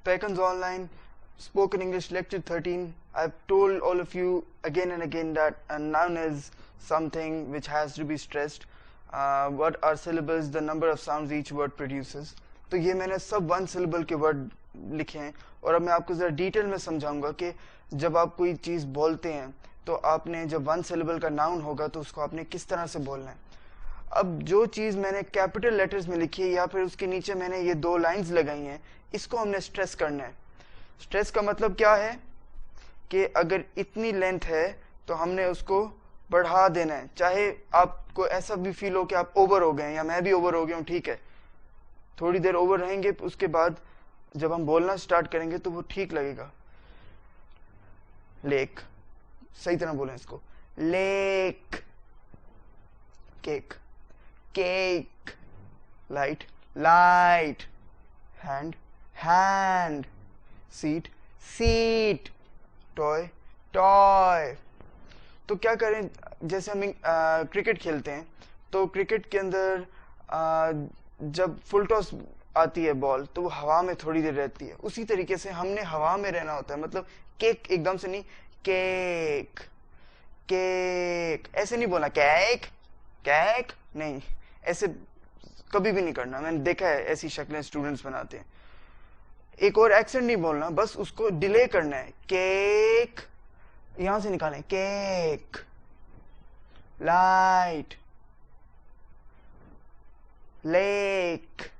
Pekans Online, Spoken English Lecture 13. I've told all of you again and again that a noun is something which has to be stressed. What are syllables? The number of sounds each word produces. तो ये मैंने सब one syllable के word लिखे हैं और अब मैं आपको ज़रा डिटेल में समझाऊंगा कि जब आप कोई चीज़ बोलते हैं तो आपने जब वन सिलेबल का नाउन होगा तो उसको आपने किस तरह से बोलना है। अब जो चीज़ मैंने कैपिटल लेटर्स में लिखी है या फिर उसके नीचे मैंने ये दो लाइंस लगाई हैं, इसको हमने स्ट्रेस करना है। स्ट्रेस का मतलब क्या है कि अगर इतनी लेंथ है तो हमने उसको बढ़ा देना है, चाहे आपको ऐसा भी फील हो कि आप ओवर हो गए या मैं भी ओवर हो गया हूँ, ठीक है, थोड़ी देर ओवर रहेंगे, उसके बाद जब हम बोलना स्टार्ट करेंगे तो वो ठीक लगेगा। लेक, सही तरह बोलें इसको, lake. Cake, cake. Light, light. Hand, hand. Seat, seat. Toy, toy. तो क्या करें, जैसे हम क्रिकेट खेलते हैं तो क्रिकेट के अंदर जब फुल टॉस आती है बॉल तो वो हवा में थोड़ी देर रहती है, उसी तरीके से हमने हवा में रहना होता है। मतलब केक एकदम से नहीं, केक, केक ऐसे नहीं बोलना, केक, केक नहीं, ऐसे कभी भी नहीं करना। मैंने देखा है ऐसी शक्लें स्टूडेंट्स बनाते हैं। एक और एक्सेंट नहीं बोलना, बस उसको डिले करना है। केक, यहां से निकालें, केक। Light, lake.